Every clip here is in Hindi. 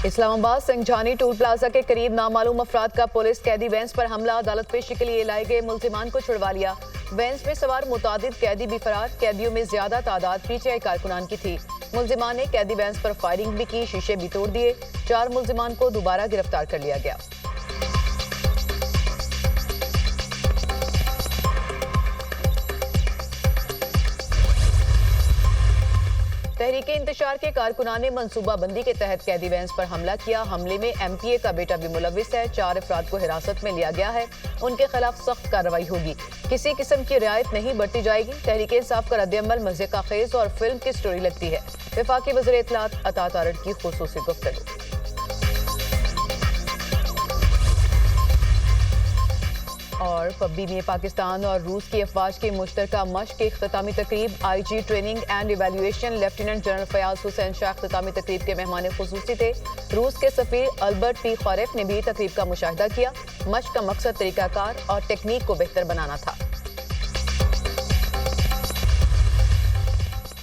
इस्लामाबाद संजानी टूल प्लाजा के करीब नामालूम अफराद का पुलिस कैदी वैन्स पर हमला। अदालत पेशी के लिए लाए गए मुल्जिमान को छुड़वा लिया। वैन्स में सवार मुतादिद कैदी भी फरार। कैदियों में ज्यादा तादाद पीटीआई कारकुनान की थी। मुल्जिमान ने कैदी वैन्स पर फायरिंग भी की, शीशे भी तोड़ दिए। 4 मुल्जिमान को दोबारा गिरफ्तार कर लिया गया। तहरीके इंतशार के कारकुनान ने मनसूबाबंदी के तहत कैदी वैन्स पर हमला किया। हमले में एमपीए का बेटा भी मुलविस है। 4 अफराद को हिरासत में लिया गया है। उनके खिलाफ सख्त कार्रवाई होगी। किसी किस्म की रियायत नहीं बरती जाएगी। तहरीके इंसाफ का रद्द-ए-अमल मज़े का खेज और फिल्म की स्टोरी लगती है। वफाकी वज़ीर इत्तलात अता तारड़ की खुसूसी गुफ्तगू। और पबजी में पाकिस्तान और रूस की अफवाज की मुश्तरका मश्क की इख्तितामी तकरीब। IG training and evaluation lieutenant general Fayaz Hussain Shah इख्तितामी तकरीब के मेहमान खुसूसी थे। रूस के सफीर अल्बर्ट पी खौरेफ ने भी तकरीब का मुशाहिदा किया। मश्क का मकसद तरीकाकार और टेक्निक को बेहतर बनाना था।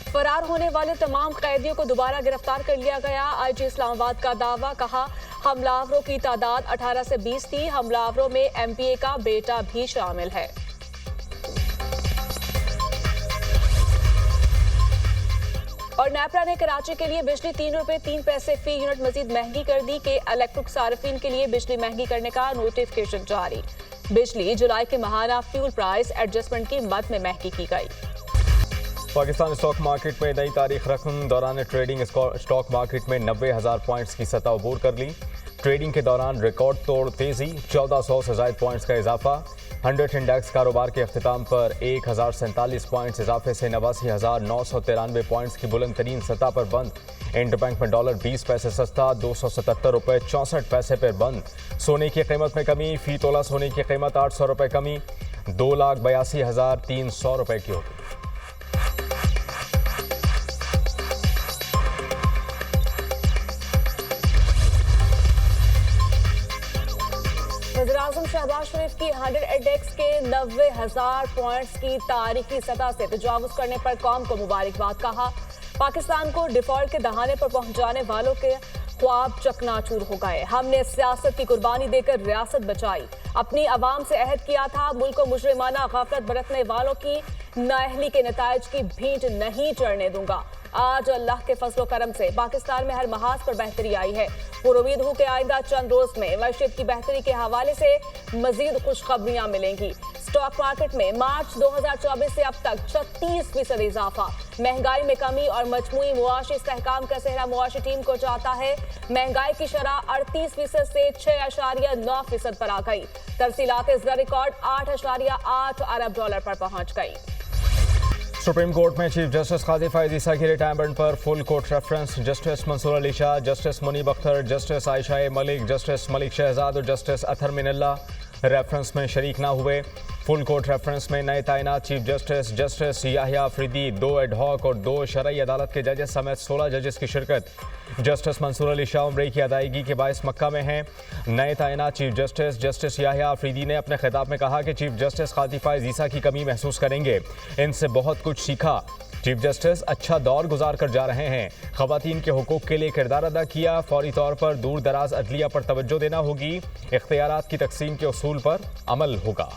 फरार होने वाले तमाम कैदियों को दोबारा गिरफ्तार कर लिया गया। आईजी इस्लामाबाद का दावा, कहा हमलावरों की तादाद 18 से 20 थी। हमलावरों में एमपीए का बेटा भी शामिल है। और नेपरा ने कराची के लिए बिजली 3 रुपए 3 पैसे फी यूनिट मजीद महंगी कर दी। के इलेक्ट्रिक सार्फिन के लिए बिजली महंगी करने का नोटिफिकेशन जारी। बिजली जुलाई के माहाना फ्यूल प्राइस एडजस्टमेंट की मद में महंगी की गई। पाकिस्तान स्टॉक मार्केट में नई तारीख रकम। दौरान ट्रेडिंग स्टॉक मार्केट में 90,000 पॉइंट्स की सतह अबूर कर ली। ट्रेडिंग के दौरान रिकॉर्ड तोड़ तेजी, 1400 से ज़ायद पॉइंट्स का इजाफा। 100 इंडेक्स कारोबार के अख्तिताम पर 1047 पॉइंट्स इजाफे से 89,993 पॉइंट्स की बुलंद तरीन सतह पर बंद। इंटरबैंक में डॉलर 20 पैसे सस्ता, 277 रुपये 64 पैसे पर बंद। सोने की कीमत में कमी, फी तोला सोने की कीमत 800 रुपये कमी, 2,82,300 रुपये की होगी। वज़ीर-ए-आज़म शहबाज शरीफ की 100 इंडेक्स के 90,000 पॉइंट्स की तारीखी सतह से तजावुज करने पर कौम को मुबारकबाद। कहा पाकिस्तान को डिफॉल्ट के दहाने पर पहुंचाने वालों के ख्वाब चकनाचूर हो गए। हमने सियासत की कुर्बानी देकर रियासत बचाई। अपनी आवाम से अहद किया था मुल्क को मुजरिमाना गफलत बरतने वालों की नाअहली के नतायज की भींट नहीं चढ़ने दूंगा। आज अल्लाह के फजलो करम से पाकिस्तान में हर महाज पर बेहतरी आई है। पुरुमीद हूँ कि आइंदा चंद रोज में मईशत की बेहतरी के हवाले से मजीद खुशखबरियां मिलेंगी। स्टॉक मार्केट में मार्च 2024 से अब तक 36% इजाफा। महंगाई में कमी और मजमूई मुआशी इस्तेहकाम का सेहरा मुआशी टीम को चाहता है। महंगाई की शरह 38% से 6.9% पर आ गई। तरसीलात ज़र रिकॉर्ड 8.8 अरब डॉलर पर पहुंच गई। सुप्रीम कोर्ट में चीफ जस्टिस काजी फायज़ ईसा की रिटायरमेंट पर full court reference. Justice Mansoor Ali Shah, justice Munib Akhtar, justice Ayesha Malik, justice Malik Shahzad और जस्टिस अतहर मिनल्ला रेफरेंस में शरीक ना हुए। फुल कोर्ट रेफरेंस में नए तैनात chief justice justice Yahya Afridi, 2 ad hoc और 2 शरई अदालत के जजेस समेत 16 जजेस की शिरकत। जस्टिस मंसूर अली शाह उम्रे की अदायगी के बायस मक्का में हैं। नए तैनात chief justice justice Yahya Afridi ने अपने खिताब में कहा कि चीफ जस्टिस काजी फायज़ ईसा की कमी महसूस करेंगे। इनसे बहुत कुछ सीखा। चीफ जस्टिस अच्छा दौर गुजार कर जा रहे हैं। ख़वातीन के हुकूक के लिए किरदार अदा किया। फौरी तौर पर दूर दराज अदलिया पर तवज्जो देना होगी। इख्तियारात की तकसीम के उसूल पर अमल होगा।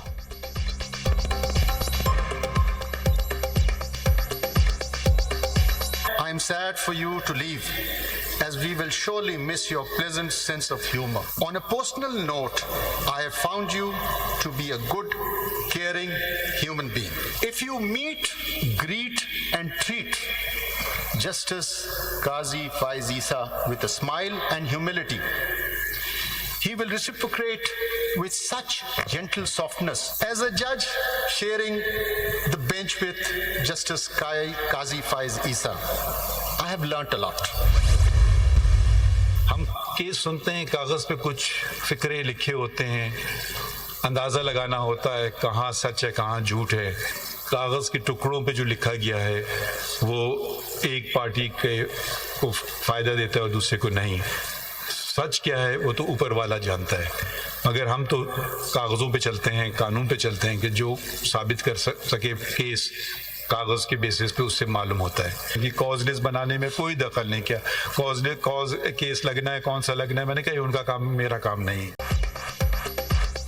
I am sad for you to leave, as we will surely miss your pleasant sense of humor. On a personal note, I have found you to be a good, caring human being. If you meet, greet and treat Justice Qazi Faiz Issa with a smile and humility, he will reciprocate with such gentle softness. As a judge sharing the bench with Justice Qazi Faiz Issa, I have learnt a lot. हम केस सुनते हैं, कागज़ पे कुछ फिक्रे लिखे होते हैं, अंदाज़ा लगाना होता है कहाँ सच है कहाँ झूठ है। कागज़ के टुकड़ों पे जो लिखा गया है वो एक पार्टी को फ़ायदा देता है और दूसरे को नहीं। सच क्या है वो तो ऊपर वाला जानता है, मगर हम तो कागज़ों पे चलते हैं, कानून पे चलते हैं कि जो साबित कर सके केस कागज के बेसिस पे उससे मालूम होता है कि कॉजलेस बनाने में कोई दखल नहीं किया। कॉज केस लगना है, कौन सा लगना है, मैंने कहा उनका काम, मेरा काम नहीं।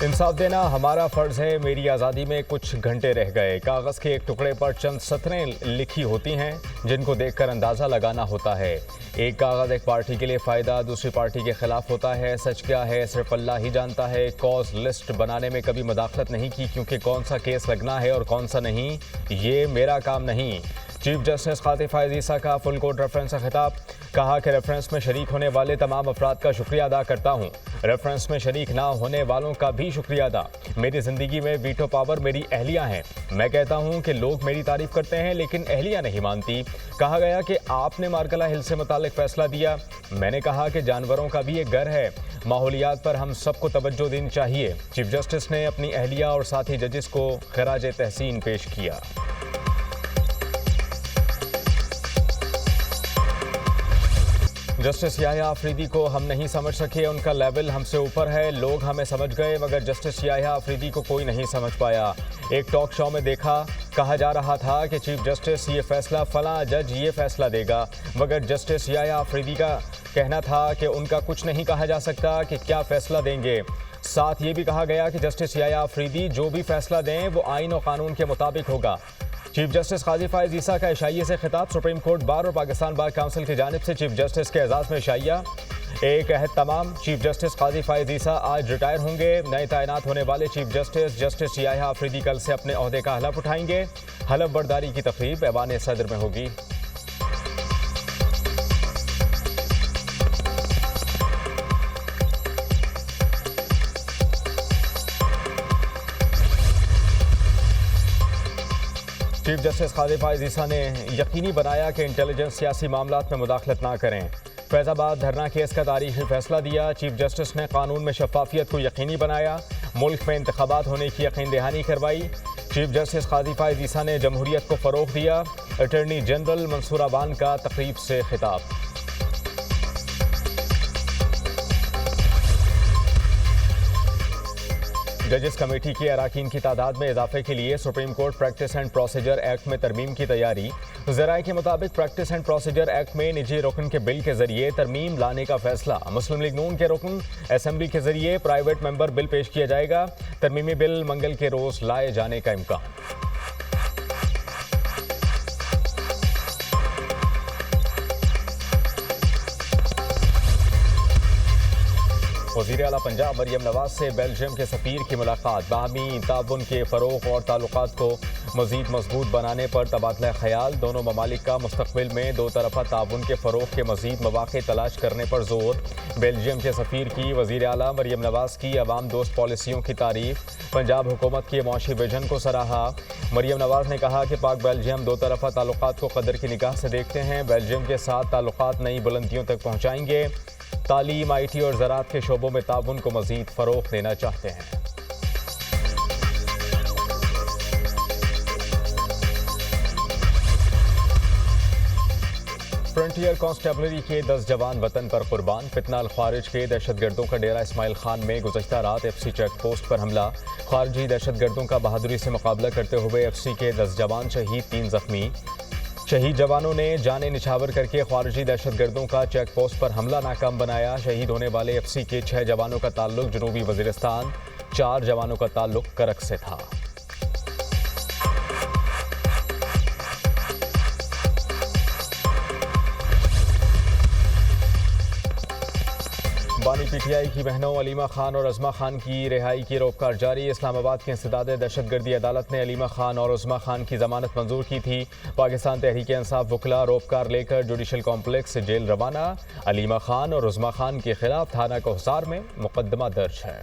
इंसाफ देना हमारा फर्ज है। मेरी आज़ादी में कुछ घंटे रह गए। कागज़ के एक टुकड़े पर चंद सतरें लिखी होती हैं जिनको देखकर अंदाज़ा लगाना होता है। एक कागज़ एक पार्टी के लिए फ़ायदा, दूसरी पार्टी के खिलाफ होता है। सच क्या है सिर्फ अल्लाह ही जानता है। कॉज लिस्ट बनाने में कभी मदाखलत नहीं की, क्योंकि कौन सा केस लगना है और कौन सा नहीं, ये मेरा काम नहीं। चीफ जस्टिस कादिर फैज़ ईसा का फुल कोर्ट रेफरेंस से खिताब। कहा कि रेफरेंस में शरीक होने वाले तमाम अफराद का शुक्रिया अदा करता हूँ। रेफरेंस में शरीक ना होने वालों का भी शुक्रिया अदा। मेरी ज़िंदगी में वीटो पावर मेरी अहलिया हैं। मैं कहता हूँ कि लोग मेरी तारीफ करते हैं लेकिन अहलिया नहीं मानती। कहा गया कि आपने मार्कला हिल से मुतालिक फैसला दिया। मैंने कहा कि जानवरों का भी एक घर है। माहौलियात पर हम सबको तवज्जो देनी चाहिए। चीफ जस्टिस ने अपनी अहलिया और साथी जजेस को खराज तहसीन पेश किया। जस्टिस याह्या अफरीदी को हम नहीं समझ सके, उनका लेवल हमसे ऊपर है। लोग हमें समझ गए मगर जस्टिस याह्या अफरीदी को कोई नहीं समझ पाया। एक टॉक शो में देखा, कहा जा रहा था कि चीफ जस्टिस ये फैसला फलां जज ये फैसला देगा, मगर जस्टिस याह्या अफरीदी का कहना था कि उनका कुछ नहीं कहा जा सकता कि क्या फैसला देंगे। साथ ये भी कहा गया कि जस्टिस याह्या अफरीदी जो भी फैसला दें वो आइन और कानून के मुताबिक होगा। चीफ जस्टिस कादिर फैज़ ईसा का इशाइये से खिताब। सुप्रीम कोर्ट बार और पाकिस्तान बार काउंसिल की जानिब से चीफ जस्टिस के एजाज़ में इशाइया। एक अहद तमाम, चीफ जस्टिस कादिर फैज़ ईसा आज रिटायर होंगे। नए तैनात होने वाले chief justice justice Yahya Afridi कल से अपने ओहदे का हलफ उठाएंगे। हलफ बर्दारी की तकरीब ऐवान सदर में होगी। चीफ जस्टिस कादिर फैज़ ईसा ने यकीनी बनाया कि इंटेलिजेंस सियासी मामलात में मुदाखलत ना करें। फैज़ाबाद धरना केस का तारीखी फैसला दिया। चीफ जस्टिस ने कानून में शफाफियत को यकीनी बनाया। मुल्क में इंतखाबात होने की यकीन दहानी करवाई। चीफ जस्टिस कादिर फैज़ ईसा ने जमहूरियत को फ़रोग़ दिया। अटॉर्नी जनरल मंसूर अबान का तकरीब से खिताब। जजेस कमेटी की अराकीन की तादाद में इजाफे के लिए supreme court practice and procedure act में तरमीम की तैयारी। ज़राए के मुताबिक प्रैक्टिस एंड प्रोसीजर एक्ट में निजी रुकन के बिल के जरिए तरमीम लाने का फैसला। मुस्लिम लीग नून के रुकन असेंबली के जरिए प्राइवेट मेंबर बिल पेश किया जाएगा। तरमीमी बिल मंगल के रोज लाए जाने का इम्कान। वज़ीर आला पंजाब मरियम नवाज से बेल्जियम के सफ़ीर की मुलाकात। बाहमी ताउन के फ़रोग़ और ताल्लुकात को मज़ीद मजबूत बनाने पर तबादला ख्याल। दोनों ममालिक का मुस्तक़बिल में दो तरफ़ा ताउन के फ़रोग़ के मज़ीद मौक़े तलाश करने पर जोर। बेल्जियम के सफ़ीर की वज़ीर आला मरियम नवाज की अवाम दोस्त पॉलिसियों की तारीफ़। पंजाब हुकूमत के मौशी विजन को सराहा। मरियम नवाज ने कहा कि पाक बेल्जियम दो तरफ़ा ताल्लुकात को कदर की निगाह से देखते हैं। बेल्जियम के साथ ताल्लुकात नई बुलंदियों तक पहुँचाएंगे। तालीम, IT और ज़राअत के शोबों में ताउन को मज़ीद फ़रोग़ देना चाहते हैं। फ्रंटियर कांस्टेबलरी के 10 जवान वतन पर कुर्बान। फितना अल ख्वारिज के दहशतगर्दों का डेरा इस्माइल खान में गुज़श्ता रात FC चेक पोस्ट पर हमला। खारजी दहशतगर्दों का बहादुरी से मुकाबला करते हुए FC के 10 जवान शहीद, 3 जख्मी। शहीद जवानों ने जाने निछावर करके ख्वारिजी दहशतगर्दों का चेक पोस्ट पर हमला नाकाम बनाया। शहीद होने वाले FC के 6 जवानों का ताल्लुक जनूबी वज़ीरिस्तान, 4 जवानों का ताल्लुक करक से था। बानी PTI की बहनों अलीमा खान और अज़मा खान की रिहाई की रोककार जारी। इस्लामाबाद की इंसदाद दहशतगर्दी अदालत ने अलीमा खान और अज़मा खान की जमानत मंजूर की थी। पाकिस्तान तहरीक इंसाफ वकला रोककार लेकर जुडिशल कॉम्प्लेक्स से जेल रवाना। अलीमा खान और अज़मा खान के खिलाफ थाना कोहसार में मुकदमा दर्ज है।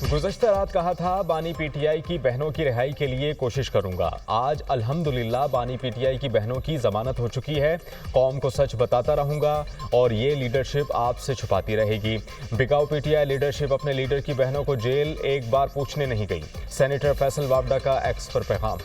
गुज़श्ता रात कहा था बानी PTI की बहनों की रिहाई के लिए कोशिश करूंगा। आज अल्हम्दुलिल्लाह बानी PTI की बहनों की जमानत हो चुकी है। कौम को सच बताता रहूंगा और ये लीडरशिप आपसे छुपाती रहेगी। बिकाऊ PTI लीडरशिप अपने लीडर की बहनों को जेल एक बार पूछने नहीं गई। सेनेटर फैसल वावडा का एक्स पर पैगाम।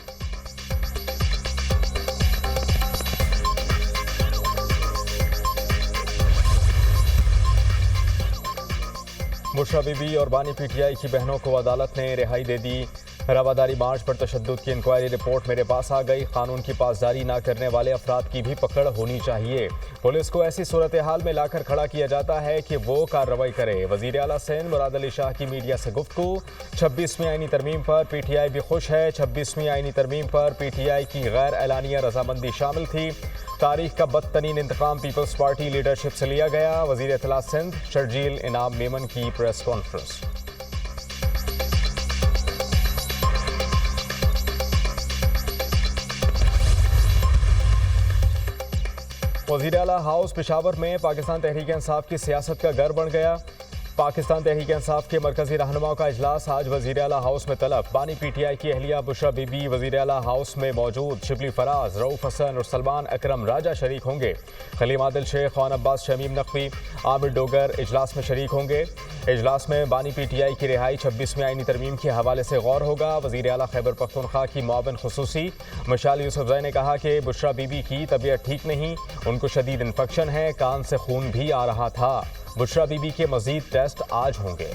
बुशरा बीबी और बानी पीटीआई की बहनों को अदालत ने रिहाई दे दी। रवादारी मार्च पर तशद्दुद की इंक्वायरी रिपोर्ट मेरे पास आ गई। कानून की पासदारी न करने वाले अफराद की भी पकड़ होनी चाहिए। पुलिस को ऐसी सूरत हाल में लाकर खड़ा किया जाता है कि वो कार्रवाई करे। वजीर आला सिंध मुराद अली शाह की मीडिया से गुफ्तगू। 26वीं आईनी तरमीम पर पीटीआई भी खुश है। 26वीं आईनी तरमीम पर पीटीआई की गैर एलानिया रजामंदी शामिल थी। तारीख का बदतरीन इंतकाम पीपल्स पार्टी लीडरशिप से लिया गया। वजीर इत्तला सिंध शर्जील इनाम मेमन की प्रेस कॉन्फ्रेंस। वज़ीर आला हाउस पेशावर में पाकिस्तान तहरीक इंसाफ की सियासत का घर बन गया। पाकिस्तान तहरीक इंसाफ के मरकजी रहनुमाओं का इजलास आज वज़ीर आला हाउस में तलब। बानी पीटीआई की अहलिया बुशरा बीबी वज़ीर आला हाउस में मौजूद। शिबली फराज, रऊफ हसन और सलमान अकरम राजा शरीक होंगे। खलीम आदिल शेख, ख़ान अब्बास, शमीम नकवी, आमिर डोगर इजलास में शरीक होंगे। इजलास में बानी पीटीआई की रिहाई 26वीं आईनी तरमीम के हवाले से गौर होगा। वज़ीर आला खैबर पख्तूनख्वा की मुआविन खुसूसी मशाल यूसुफजई ने कहा कि बुशरा बीबी की तबीयत ठीक नहीं, उनको शदीद इन्फेक्शन है, कान से खून भी आ रहा था। बुशरा बीबी के मजीद टेस्ट आज होंगे।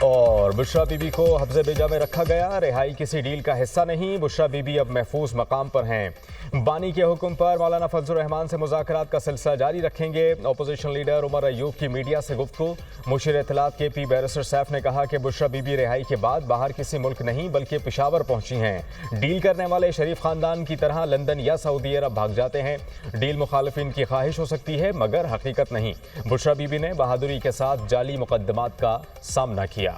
और बुशरा बीबी को हफ्ज़े बेजा में रखा गया। रिहाई किसी डील का हिस्सा नहीं। बुशरा बीबी अब महफूज मकाम पर हैं। बानी के हुक्म पर मौलाना फजलुर रहमान से मुज़ाकरात का सिलसिला जारी रखेंगे। अपोजिशन लीडर उमर अयूब की मीडिया से गुफ्तगू। मुशीर इत्तलात के पी बैरिस्टर सैफ ने कहा कि बुशरा बीबी रिहाई के बाद बाहर किसी मुल्क नहीं बल्कि पेशावर पहुंची हैं। डील करने वाले शरीफ खानदान की तरह लंदन या सऊदी अरब भाग जाते हैं। डील मुखालिफिन की ख्वाहिश हो सकती है मगर हकीकत नहीं। बुशरा बीबी ने बहादुरी के साथ जाली मुकदमात का सामना किया।